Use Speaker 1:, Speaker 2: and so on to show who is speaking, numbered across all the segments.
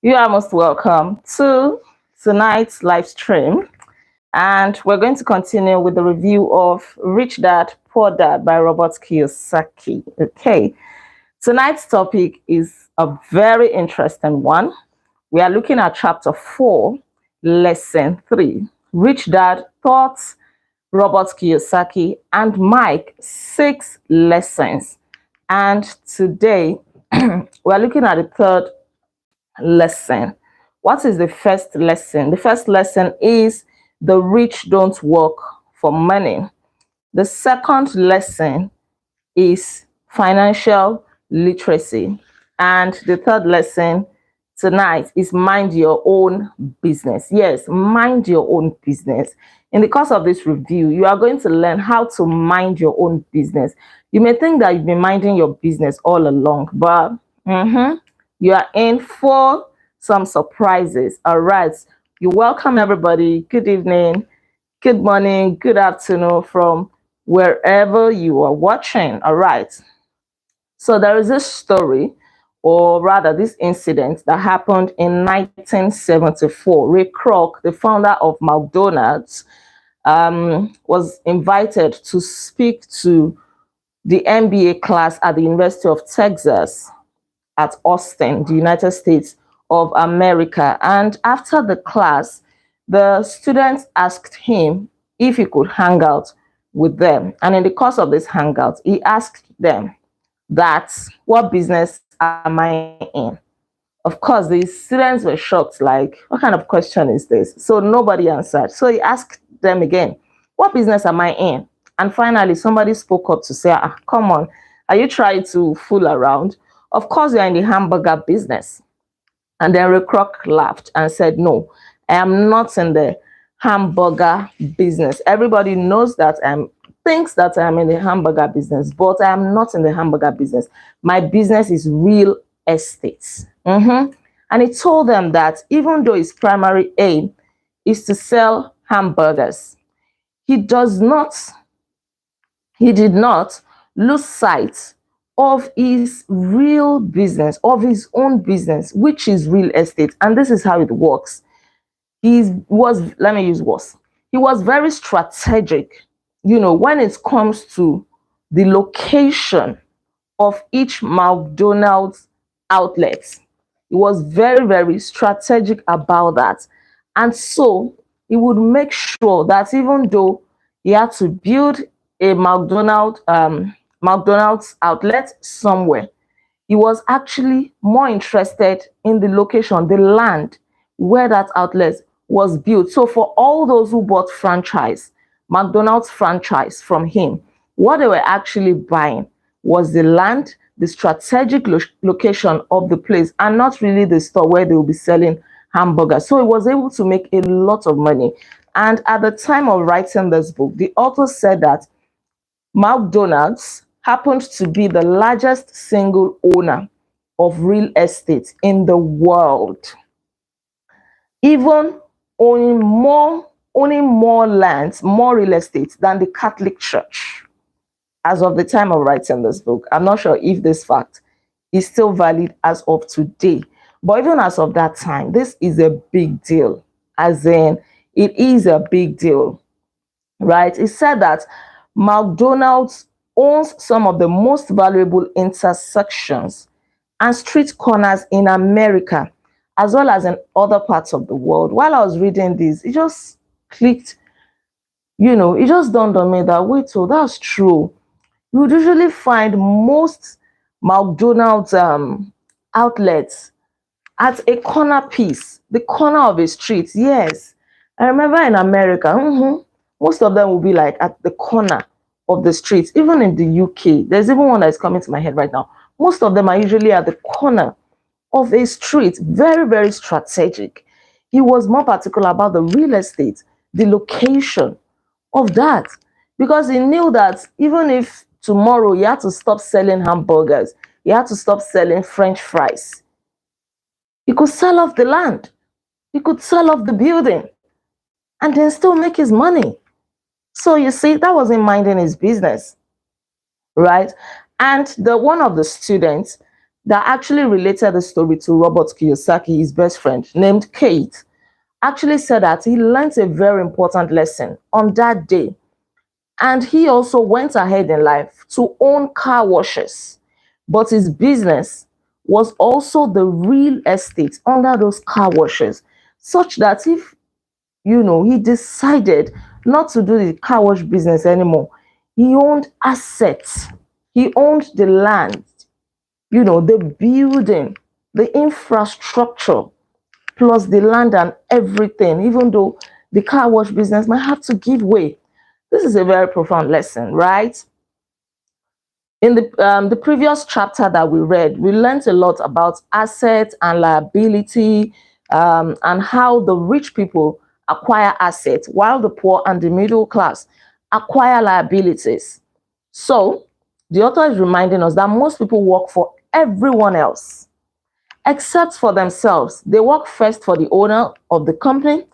Speaker 1: You are most welcome to tonight's live stream. And we're going to continue with the review of Rich Dad, Poor Dad by Robert Kiyosaki. Okay. Tonight's topic is a very interesting one. We are looking at chapter 4, lesson 3. Rich Dad Thoughts, Robert Kiyosaki, and Mike, 6 lessons. And today we're looking at the third lesson. What is the first lesson? The first lesson is the rich don't work for money. The second lesson is financial literacy. And the third lesson tonight is mind your own business. Yes, mind your own business. In the course of this review, you are going to learn how to mind your own business. You may think that you've been minding your business all along, but you are in for some surprises. All right. You welcome everybody. Good evening, good morning, good afternoon from wherever you are watching. All right. So there is this story, or rather this incident that happened in 1974. Ray Kroc, the founder of McDonald's, was invited to speak to the MBA class at the University of Texas at Austin, the United States of America. And after the class, the students asked him if he could hang out with them. And in the course of this hangout, he asked them that, what business am I in? Of course, the students were shocked, like, what kind of question is this? So nobody answered. So he asked them again, what business am I in? And finally, somebody spoke up to say, come on, are you trying to fool around? Of course, you're in the hamburger business. And then Ray Kroc laughed and said, no, I am not in the hamburger business. Everybody knows that thinks that I'm in the hamburger business, but I am not in the hamburger business. My business is real estate. And he told them that even though his primary aim is to sell hamburgers, he did not lose sight of his real business, of his own business, which is real estate. And this is how it works. He was very strategic, when it comes to the location of each McDonald's outlet. He was very, very strategic about that. And so he would make sure that even though he had to build a McDonald's outlet somewhere, he was actually more interested in the location, the land where that outlet was built. So for all those who bought McDonald's franchise from him, what they were actually buying was the land, the strategic location of the place, and not really the store where they will be selling hamburgers. So he was able to make a lot of money. And at the time of writing this book, the author said that McDonald's happened to be the largest single owner of real estate in the world, even owning more lands, more real estate than the Catholic Church. As of the time of writing this book, I'm not sure if this fact is still valid as of today. But even as of that time, this is a big deal. As in, it is a big deal, right? It said that McDonald's owns some of the most valuable intersections and street corners in America, as well as in other parts of the world. While I was reading this, it just clicked, it just dawned on me that, wait, so that's true. You would usually find most McDonald's outlets at a corner piece, the corner of a street. Yes, I remember in America, most of them will be like at the corner of the street. Even in the UK, there's even one that is coming to my head right now. Most of them are usually at the corner of a street. Very, very strategic. He was more particular about the real estate, the location of that, because he knew that even if tomorrow he had to stop selling hamburgers, he had to stop selling French fries, he could sell off the land, he could sell off the building, and then still make his money. So you see, that wasn't minding his business, right? And one of the students that actually related the story to Robert Kiyosaki, his best friend, named Kate, actually said that he learned a very important lesson on that day. And he also went ahead in life to own car washes. But his business was also the real estate under those car washes, such that if, he decided not to do the car wash business anymore, he owned assets. He owned the land, the building, the infrastructure, plus the land and everything, even though the car wash business might have to give way. This is a very profound lesson, right? In the previous chapter that we read, we learned a lot about assets and liability, and how the rich people acquire assets while the poor and the middle class acquire liabilities. So the author is reminding us that most people work for everyone else except for themselves. They work first for the owner of the company,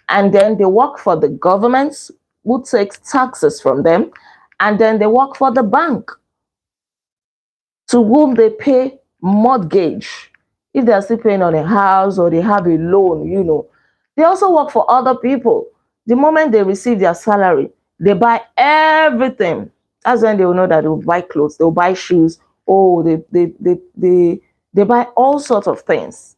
Speaker 1: and then they work for the government who takes taxes from them, and then they work for the bank to whom they pay mortgage. If they're still paying on a house or they have a loan, They also work for other people. The moment they receive their salary, they buy everything. That's when they will know that they will buy clothes, they will buy shoes. Oh, they buy all sorts of things.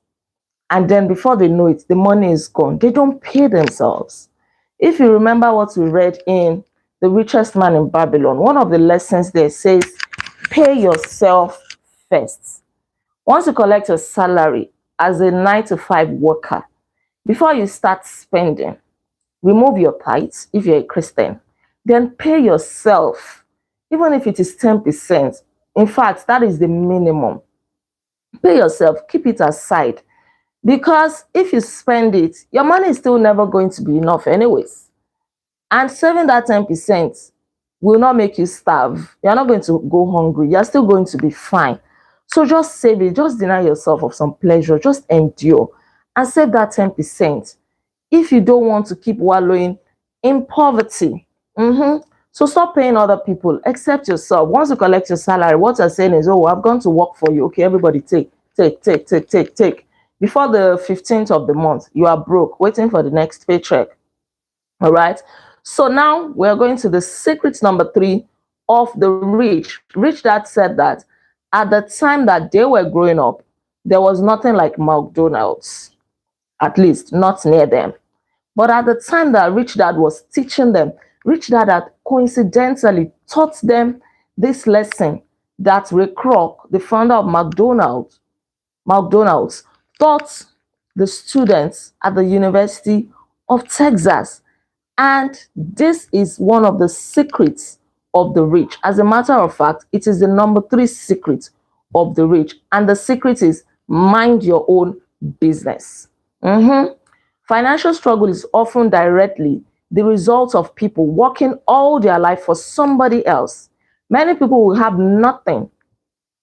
Speaker 1: And then before they know it, the money is gone. They don't pay themselves. If you remember what we read in The Richest Man in Babylon, one of the lessons there says, pay yourself first. Once you collect your salary as a 9 to 5 worker, before you start spending, remove your tithes if you're a Christian, then pay yourself, even if it is 10%. In fact, that is the minimum. Pay yourself, keep it aside. Because if you spend it, your money is still never going to be enough anyways. And saving that 10% will not make you starve. You're not going to go hungry. You're still going to be fine. So just save it. Just deny yourself of some pleasure. Just endure and save that 10%. If you don't want to keep wallowing in poverty. So stop paying other people except yourself. Once you collect your salary, what you're saying is, oh, I've gone to work for you. Okay, everybody take. Before the 15th of the month, you are broke, waiting for the next paycheck. All right. So now we're going to the secret number 3 of the rich. Rich Dad said that at the time that they were growing up, there was nothing like McDonald's, at least not near them. But at the time that Rich Dad was teaching them, Rich Dad had coincidentally taught them this lesson that Ray Kroc, the founder of McDonald's, taught the students at the University of Texas. And this is one of the secrets of the rich. As a matter of fact, it is the number 3 secret of the rich. And the secret is mind your own business. Financial struggle is often directly the result of people working all their life for somebody else. Many people will have nothing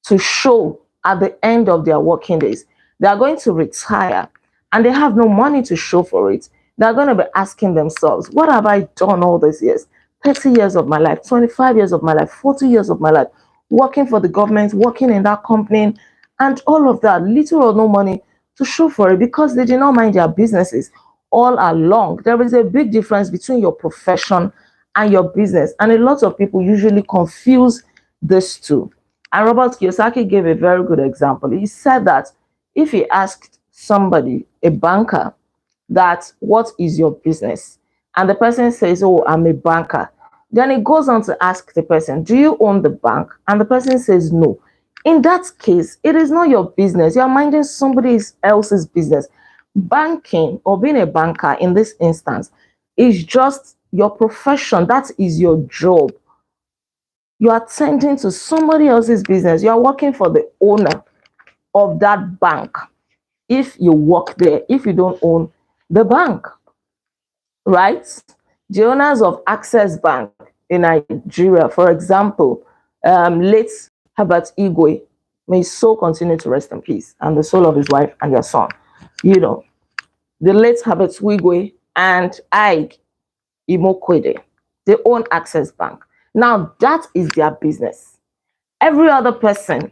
Speaker 1: to show at the end of their working days. They are going to retire and they have no money to show for it. They're going to be asking themselves, what have I done all these years? 30 years of my life, 25 years of my life, 40 years of my life, working for the government, working in that company, and all of that, little or no money to show for it because they did not mind their businesses all along. There is a big difference between your profession and your business. And a lot of people usually confuse these two. And Robert Kiyosaki gave a very good example. He said that if he asked somebody, a banker, that what is your business? And the person says, oh, I'm a banker. Then he goes on to ask the person, do you own the bank? And the person says no. In that case, it is not your business. You're minding somebody else's business. Banking or being a banker in this instance is just your profession. That is your job. You are tending to somebody else's business. You are working for the owner of that bank. If you work there, if you don't own the bank, right? The owners of Access Bank in Nigeria, for example, late Herbert Igwe, may his soul continue to rest in peace, and the soul of his wife and their son. The late Herbert Igwe and Ike Imokwede, they own Access Bank. Now, that is their business. Every other person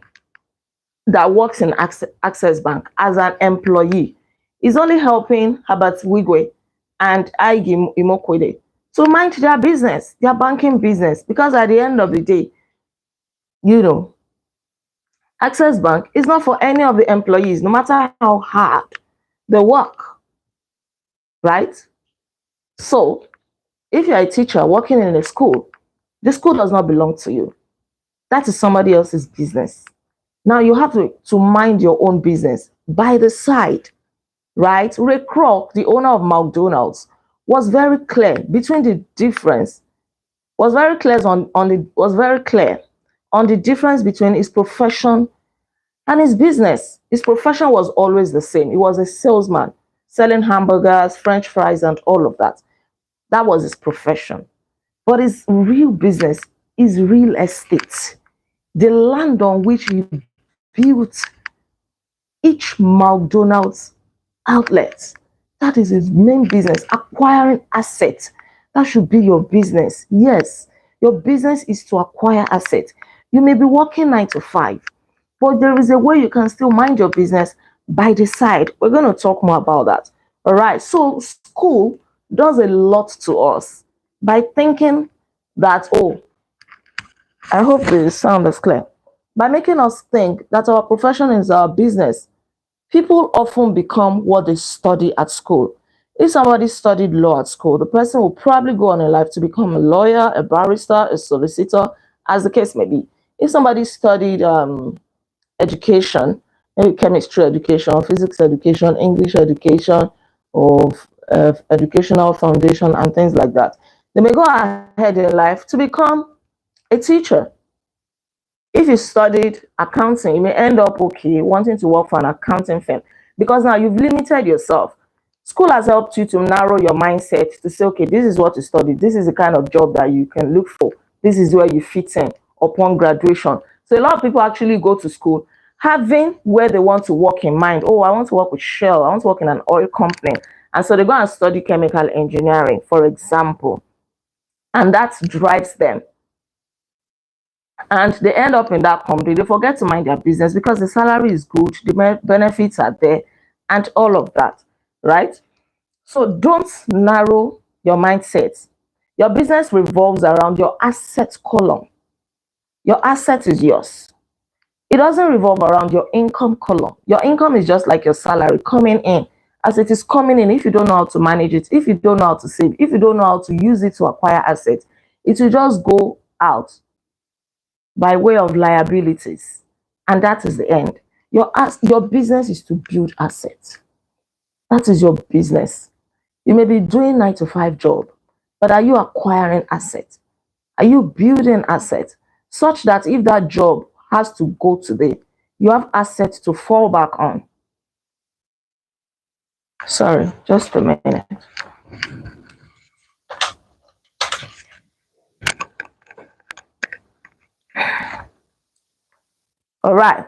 Speaker 1: that works in Access Bank as an employee is only helping Herbert Wigwe and Aigi Imokwede to mind their business, their banking business, because at the end of the day, you know, Access Bank is not for any of the employees, no matter how hard they work, right? So, if you're a teacher working in a school, the school does not belong to you. That is somebody else's business. Now you have to mind your own business by the side, right? Ray Kroc, the owner of McDonald's, was very clear between the difference, was very clear on the difference between his profession and his business. His profession was always the same. He was a salesman, selling hamburgers, French fries, and all of that. That was his profession. But his real business is real estate. The land on which he built each McDonald's outlet. That is his main business, acquiring assets. That should be your business. Yes, your business is to acquire assets. You may be working 9 to 5, but there is a way you can still mind your business by the side. We're going to talk more about that. All right, so school does a lot to us by thinking that, oh, I hope the sound is clear. By making us think that our profession is our business, people often become what they study at school. If somebody studied law at school, the person will probably go on in life to become a lawyer, a barrister, a solicitor, as the case may be. If somebody studied education, maybe chemistry education, physics education, English education, or educational foundation and things like that, they may go ahead in life to become a teacher. If you studied accounting, you may end up okay wanting to work for an accounting firm because now you've limited yourself. School has helped you to narrow your mindset to say, okay, this is what you study. This is the kind of job that you can look for. This is where you fit in upon graduation. So a lot of people actually go to school having where they want to work in mind. Oh, I want to work with Shell. I want to work in an oil company. And so they go and study chemical engineering, for example. And that drives them. And they end up in that company. They forget to mind their business because the salary is good, the benefits are there, and all of that, right? So don't narrow your mindset. Your business revolves around your asset column. Your asset is yours. It doesn't revolve around your income column. Your income is just like your salary coming in. As it is coming in, if you don't know how to manage it, if you don't know how to save, if you don't know how to use it to acquire assets, it will just go out by way of liabilities. And that is the end. Your business is to build assets. That is your business. You may be doing 9 to 5 job, but are you acquiring assets? Are you building assets such that if that job has to go today, you have assets to fall back on? Sorry, just a minute. All right.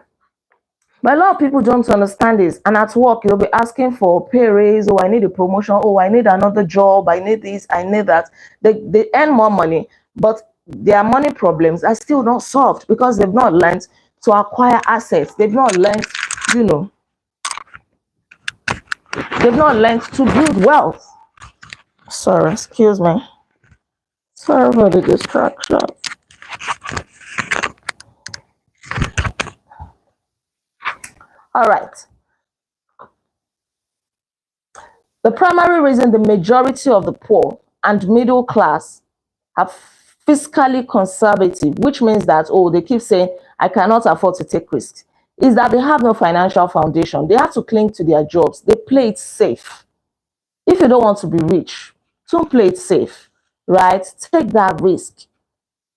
Speaker 1: But a lot of people don't understand this. And at work, you'll be asking for pay raise. Oh, I need a promotion. Oh, I need another job. I need this. I need that. They earn more money, but their money problems are still not solved because they've not learned to acquire assets. They've not learned, they've not learned to build wealth. Sorry, excuse me. Sorry for the distraction. All right. The primary reason the majority of the poor and middle class are fiscally conservative, which means that, oh, they keep saying, I cannot afford to take risks, is that they have no financial foundation. They have to cling to their jobs. They play it safe. If you don't want to be rich, don't play it safe, right? Take that risk.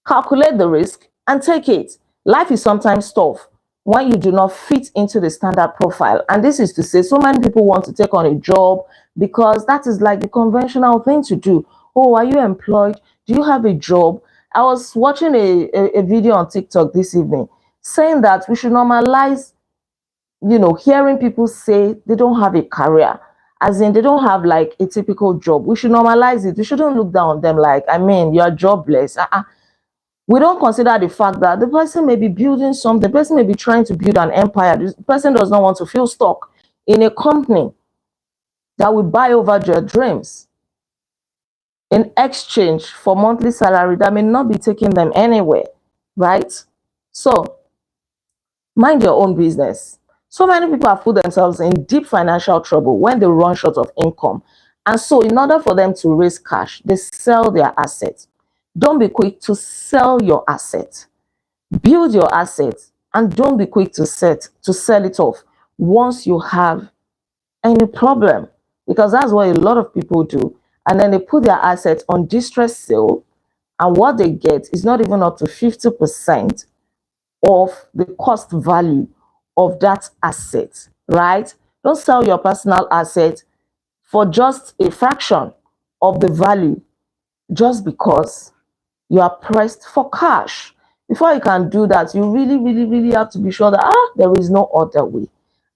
Speaker 1: Calculate the risk and take it. Life is sometimes tough when you do not fit into the standard profile. And this is to say, so many people want to take on a job because that is like the conventional thing to do. Oh, are you employed? Do you have a job? I was watching a video on TikTok this evening saying that we should normalize, hearing people say they don't have a career, as in they don't have like a typical job. We should normalize it. We shouldn't look down on them like, I mean, you're jobless. We don't consider the fact that the person may be building something, the person may be trying to build an empire. The person does not want to feel stuck in a company that will buy over their dreams in exchange for monthly salary that may not be taking them anywhere, right? So mind your own business. So many people have put themselves in deep financial trouble when they run short of income. And so in order for them to raise cash, they sell their assets. Don't be quick to sell your assets. Build your assets and don't be quick to sell it off once you have any problem, because that's what a lot of people do. And then they put their assets on distress sale, and what they get is not even up to 50% of the cost value of that asset, right? Don't sell your personal asset for just a fraction of the value just because you are pressed for cash. Before you can do that, you really, really, really have to be sure that there is no other way.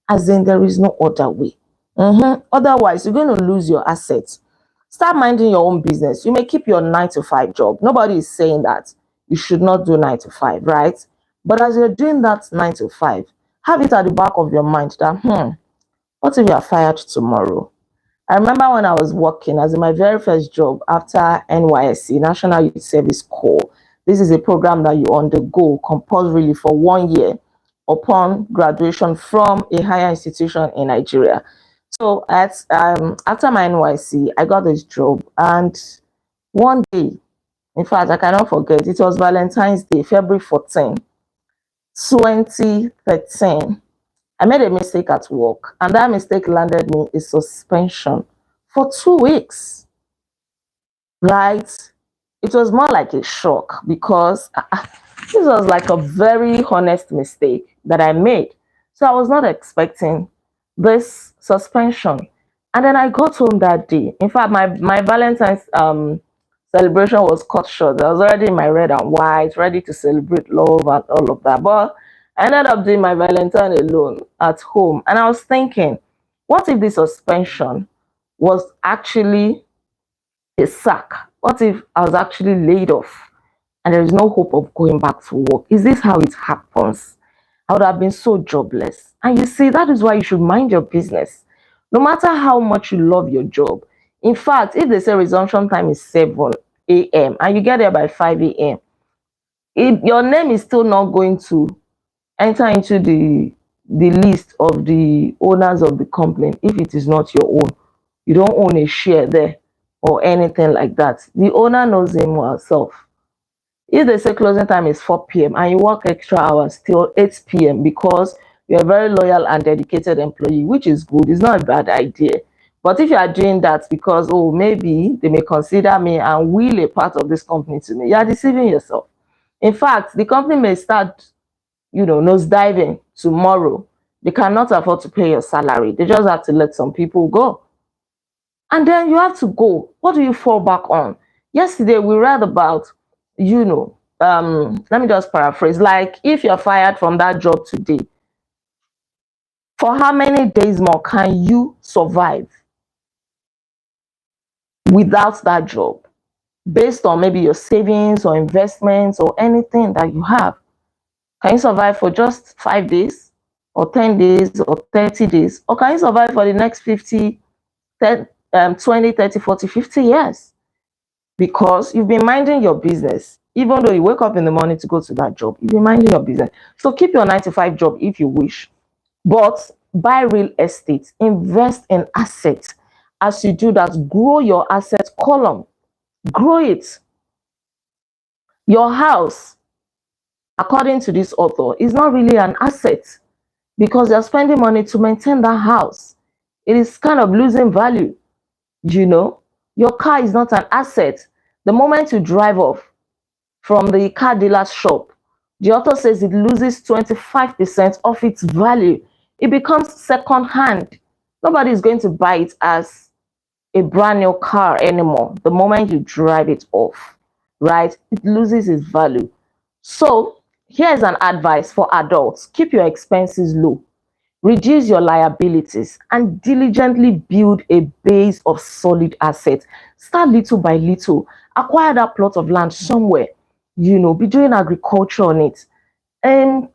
Speaker 1: As in, there is no other way. Otherwise, you're going to lose your assets. Start minding your own business. You may keep your 9 to 5 job. Nobody is saying that you should not do 9 to 5, right? But as you're doing that 9 to 5, have it at the back of your mind that, what if you are fired tomorrow? I remember when I was working as in my very first job after NYSC, National Youth Service Corps. This is a program that you undergo compulsorily for 1 year upon graduation from a higher institution in Nigeria. So after my NYC, I got this job, and one day, in fact, I cannot forget, it was Valentine's Day, February 14, 2013. I made a mistake at work, and that mistake landed me a suspension for 2 weeks, right? It was more like a shock because this was like a very honest mistake that I made. So I was not expecting this suspension. And then I got home that day. In fact, my Valentine's celebration was cut short. I was already in my red and white, ready to celebrate love and all of that. But I ended up doing my Valentine alone at home. And I was thinking, what if the suspension was actually a sack? What if I was actually laid off and there is no hope of going back to work? Is this how it happens? I would have been so jobless. And you see, that is why you should mind your business. No matter how much you love your job. In fact, if they say resumption time is 7 a.m. and you get there by 5 a.m., your name is still not going to enter into the list of the owners of the company if it is not your own. You don't own a share there or anything like that. The owner knows him herself. If they say closing time is 4 p.m. and you work extra hours till 8 p.m. because you're a very loyal and dedicated employee, which is good, it's not a bad idea. But if you are doing that because, maybe they may consider me and will a part of this company to me, you are deceiving yourself. In fact, the company may start, nosediving tomorrow. They cannot afford to pay your salary. They just have to let some people go. And then you have to go. What do you fall back on? Yesterday, we read about, let me just paraphrase, like if you're fired from that job today, for how many days more can you survive without that job? Based on maybe your savings or investments or anything that you have. Can you survive for just 5 days or 10 days or 30 days? Or can you survive for the next 50, 10, 20, 30, 40, 50 years? Because you've been minding your business. Even though you wake up in the morning to go to that job, you've been minding your business. So keep your 9 to 5 job if you wish. But buy real estate, invest in assets. As you do that, grow your asset column. Grow it. Your house, according to this author, is not really an asset because you're spending money to maintain that house. It is kind of losing value. Your car is not an asset. The moment you drive off from the car dealer's shop, the author says it loses 25% of its value. It becomes second hand. Nobody is going to buy it as a brand new car anymore. The moment you drive it off, right, it loses its value. So here's an advice for adults. Keep your expenses low. Reduce your liabilities and diligently build a base of solid assets. Start little by little. Acquire that plot of land somewhere. be doing agriculture on it. And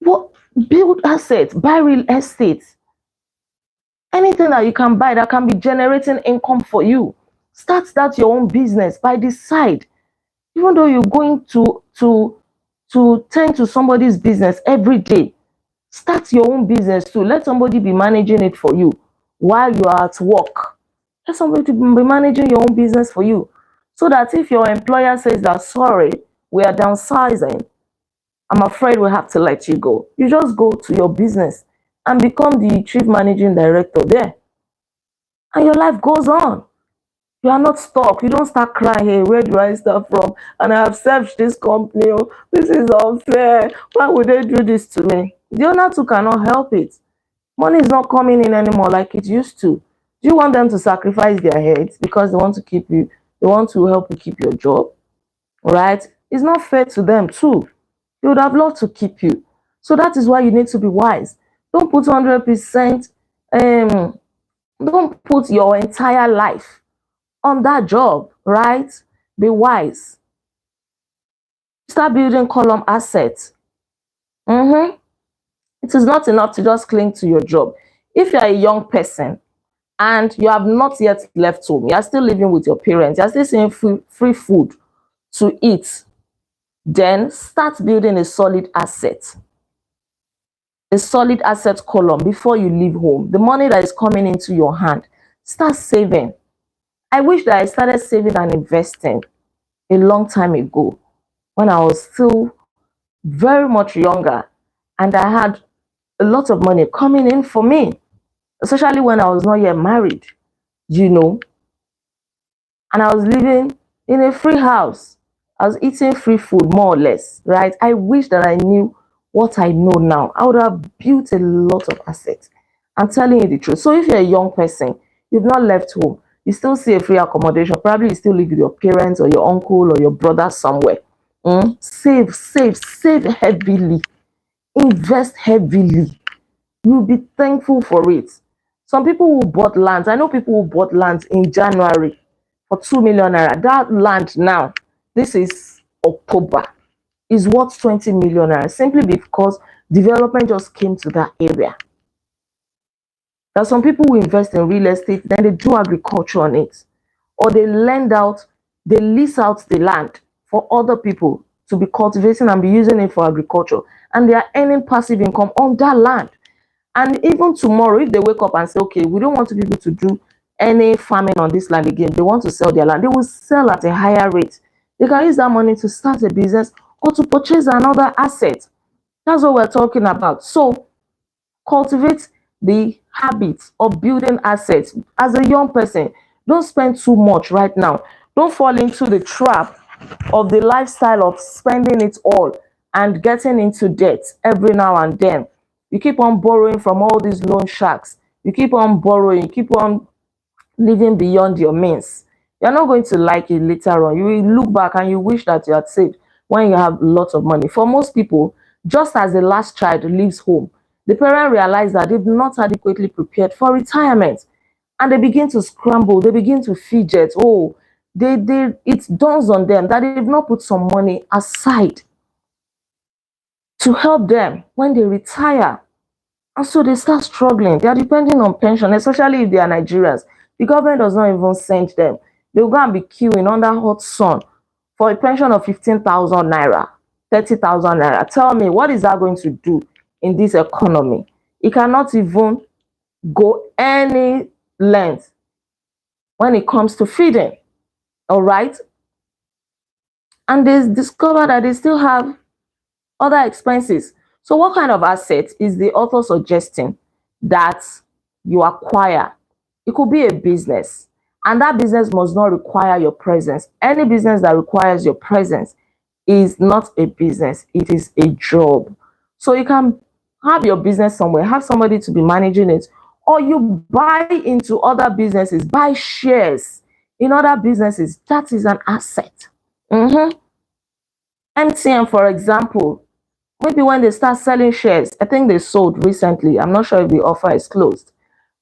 Speaker 1: what build assets, buy real estate, anything that you can buy that can be generating income for you. Start that your own business by the side. Even though you're going to tend to somebody's business every day, start your own business too. Let somebody be managing it for you while you are at work. Let somebody be managing your own business for you. So that if your employer says that, sorry, we are downsizing, I'm afraid we have to let you go, you just go to your business and become the chief managing director there. And your life goes on. You are not stuck. You don't start crying, hey, where do I start from? And I have served this company. Oh, this is unfair. Why would they do this to me? The owner too cannot help it. Money is not coming in anymore like it used to. Do you want them to sacrifice their heads because they want to keep you? They want to help you keep your job, right? It's not fair to them too. They would have loved to keep you. So that is why you need to be wise. Don't put 100%. Don't put your entire life on that job, right? Be wise. Start building column assets. It is not enough to just cling to your job. If you're a young person and you have not yet left home, you are still living with your parents, you are still seeing free food to eat, then start building a solid asset. A solid asset column before you leave home. The money that is coming into your hand, start saving. I wish that I started saving and investing a long time ago when I was still very much younger and I had a lot of money coming in for me, especially when I was not yet married, and I was living in a free house. I was eating free food, more or less, right? I wish that I knew what I know now. I would have built a lot of assets. I'm telling you the truth. So if you're a young person, you've not left home, you still see a free accommodation, probably you still live with your parents or your uncle or your brother somewhere. Save heavily. Invest heavily. You'll be thankful for it. Some people who bought lands, I know people who bought lands in January for 2 million naira. That land now, this is October, is worth 20 million naira simply because development just came to that area. There are some people who invest in real estate, then they do agriculture on it, or they lease out the land for other people to be cultivating and be using it for agriculture, and they are earning passive income on that land. And even tomorrow, if they wake up and say, okay, we don't want people to do any farming on this land again, they want to sell their land, they will sell at a higher rate. They can use that money to start a business or to purchase another asset. That's what we're talking about. So cultivate the habit of building assets as a young person. Don't spend too much right now. Don't fall into the trap of the lifestyle of spending it all and getting into debt every now and then. You keep on borrowing from all these loan sharks. You keep on borrowing, you keep on living beyond your means. You're not going to like it later on. You will look back and you wish that you had saved when you have lots of money. For most people, just as the last child leaves home, the parent realizes that they've not adequately prepared for retirement. And they begin to scramble, they begin to fidget. Oh, it dawns on them that they've not put some money aside to help them when they retire. And so they start struggling. They are depending on pension, especially if they are Nigerians. The government does not even send them. They will go and be queuing under hot sun for a pension of 15,000 naira, 30,000 naira. Tell me, what is that going to do in this economy? It cannot even go any length when it comes to feeding. All right? And they discover that they still have other expenses. So what kind of asset is the author suggesting that you acquire? It could be a business, and that business must not require your presence. Any business that requires your presence is not a business, it is a job. So you can have your business somewhere, have somebody to be managing it, or you buy into other businesses, buy shares in other businesses. That is an asset. MTN, for example, maybe when they start selling shares, I think they sold recently, I'm not sure if the offer is closed.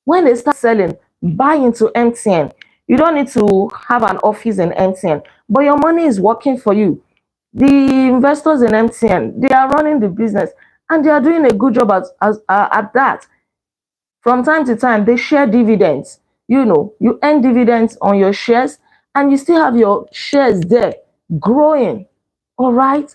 Speaker 1: When they start selling, buy into MTN. You don't need to have an office in MTN, but your money is working for you. The investors in MTN, they are running the business and they are doing a good job at that. From time to time, they share dividends. You earn dividends on your shares and you still have your shares there growing. All right.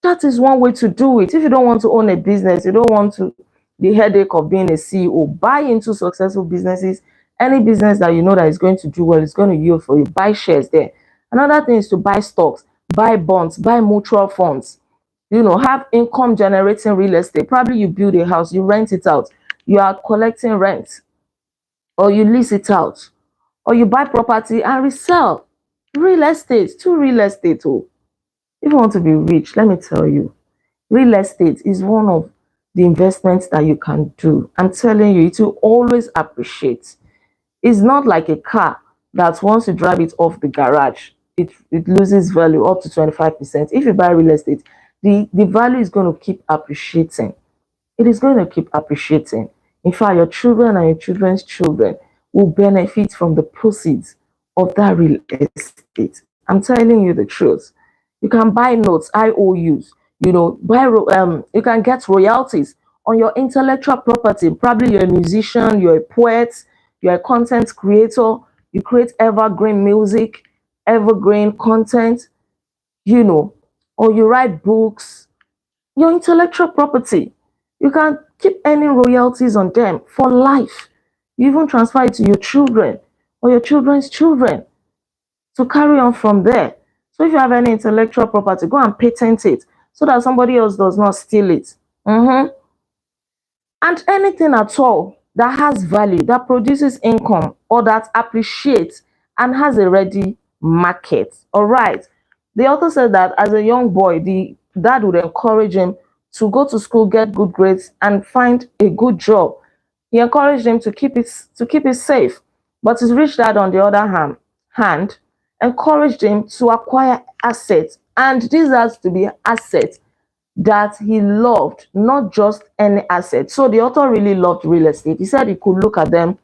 Speaker 1: That is one way to do it. If you don't want to own a business, you don't want to the headache of being a CEO, buy into successful businesses. Any business that you know that is going to do well, is going to yield for you. Buy shares there. Another thing is to buy stocks, buy bonds, buy mutual funds. Have income generating real estate. Probably you build a house, you rent it out, you are collecting rent, or you lease it out, or you buy property and resell. Real estate, to real estate. Oh, if you want to be rich, let me tell you, real estate is one of the investments that you can do. I'm telling you, it will always appreciate. It's not like a car that once you drive it off the garage, it loses value up to 25%. If you buy real estate, the value is going to keep appreciating. It is going to keep appreciating. In fact, your children and your children's children will benefit from the proceeds of that real estate. I'm telling you the truth. You can buy notes, IOUs, you can get royalties on your intellectual property. Probably you're a musician, you're a poet, you're a content creator, you create evergreen music, evergreen content, or you write books. Your intellectual property, you can keep earning royalties on them for life. You even transfer it to your children or your children's children to carry on from there. So if you have any intellectual property, go and patent it so that somebody else does not steal it. And anything at all that has value, that produces income, or that appreciates and has a ready market. All right. The author said that as a young boy, the dad would encourage him to go to school, get good grades, and find a good job. He encouraged him to keep it safe. But his rich dad, on the other hand, encouraged him to acquire assets. And these has to be assets that he loved, not just any asset. So the author really loved real estate. He said he could look at them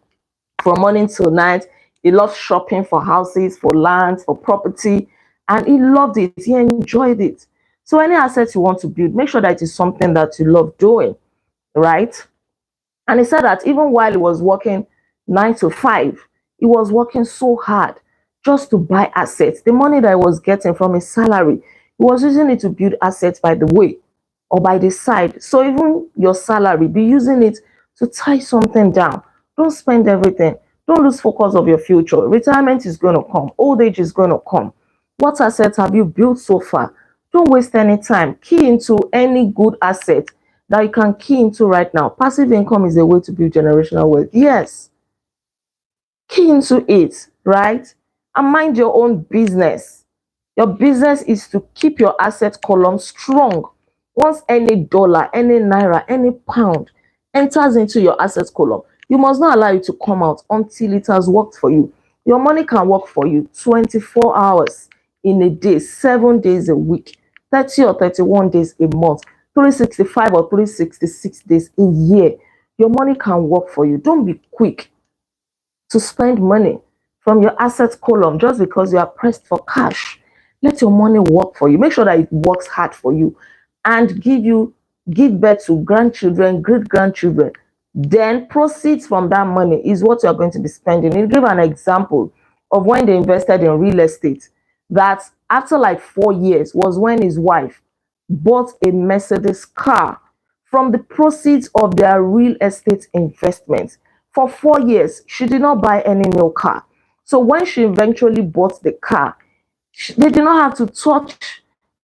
Speaker 1: from morning till night. He loved shopping for houses, for lands, for property, and he loved it. He enjoyed it. So any assets you want to build, make sure that it is something that you love doing, right? And he said that even while he was working 9 to 5, he was working so hard just to buy assets. The money that he was getting from his salary, he was using it to build assets by the way or by the side. So even your salary, be using it to tie something down. Don't spend everything. Don't lose focus of your future. Retirement is going to come. Old age is going to come. What assets have you built so far? Don't waste any time. Key into any good asset that you can key into right now. Passive income is a way to build generational wealth. Yes. Key into it, right? And mind your own business. Your business is to keep your asset column strong. Once any dollar, any naira, any pound enters into your asset column, you must not allow it to come out until it has worked for you. Your money can work for you 24 hours in a day, 7 days a week, 30 or 31 days a month, 365 or 366 days a year. Your money can work for you. Don't be quick to spend money from your asset column just because you are pressed for cash. Let your money work for you. Make sure that it works hard for you and give birth to grandchildren, great grandchildren. Then proceeds from that money is what you are going to be spending. I'll give an example of when they invested in real estate. That after like 4 years was when his wife bought a Mercedes car from the proceeds of their real estate investment. For 4 years, she did not buy any new car. So when she eventually bought the car, they did not have to touch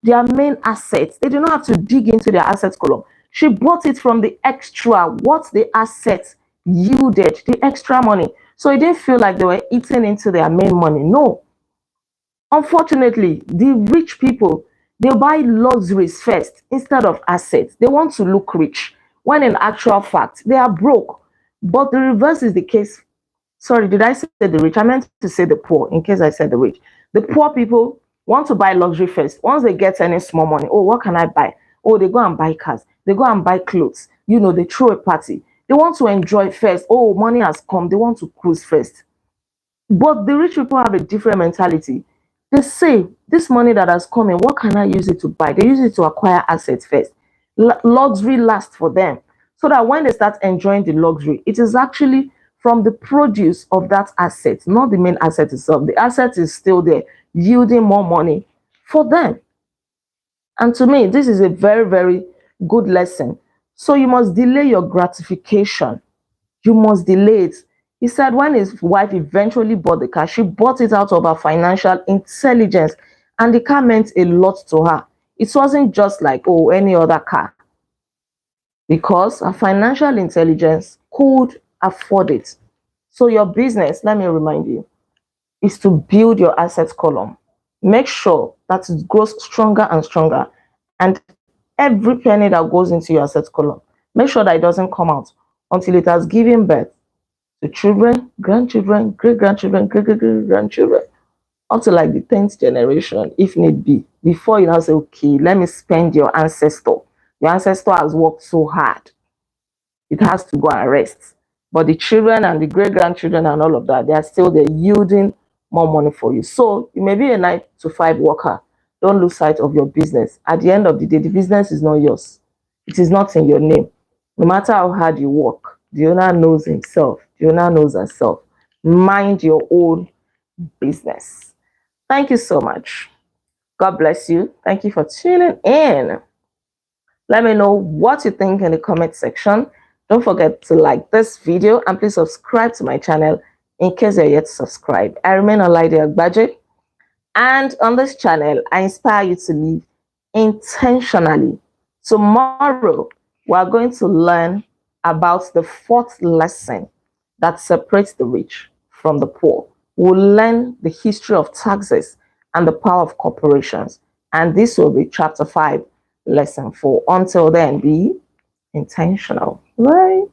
Speaker 1: their main assets. They did not have to dig into their assets column. She bought it from the extra, what the assets yielded, the extra money. So it didn't feel like they were eating into their main money. No. Unfortunately, the rich people, they buy luxuries first instead of assets. They want to look rich, when in actual fact, they are broke. But the reverse is the case. Sorry, did I say the rich? I meant to say the poor, in case I said the rich. The poor people want to buy luxury first. Once they get any small money, oh, what can I buy? Oh, they go and buy cars. They go and buy clothes. They throw a party. They want to enjoy first. Oh, money has come. They want to cruise first. But the rich people have a different mentality. They say, this money that has come in, what can I use it to buy? They use it to acquire assets first. Luxury lasts for them. So that when they start enjoying the luxury, it is actually from the produce of that asset, not the main asset itself. The asset is still there, yielding more money for them. And to me, this is a very, very good lesson. So you must delay your gratification. You must delay it. He said when his wife eventually bought the car, she bought it out of her financial intelligence, and the car meant a lot to her. It wasn't just like, oh, any other car, because her financial intelligence could afford it. So your business, let me remind you, is to build your assets column. Make sure that it grows stronger and stronger. And every penny that goes into your assets column, make sure that it doesn't come out until it has given birth to children, grandchildren, great-grandchildren, great-great-grandchildren, up to like the 10th generation, if need be, before you now say, okay, let me spend your ancestor. Your ancestor has worked so hard. It has to go and rest. But the children and the great-grandchildren and all of that, they are still there yielding more money for you. So you may be a 9 to 5 worker. Don't lose sight of your business. At the end of the day, the business is not yours. It is not in your name. No matter how hard you work, the owner knows himself. The owner knows herself. Mind your own business. Thank you so much. God bless you. Thank you for tuning in. Let me know what you think in the comment section. Don't forget to like this video and please subscribe to my channel in case you're yet subscribed. I remain Olaide Agbaje, and on this channel, I inspire you to live intentionally. Tomorrow, we are going to learn about the 4th lesson that separates the rich from the poor. We'll learn the history of taxes and the power of corporations. And this will be chapter 5, lesson 4. Until then, be intentional. Right?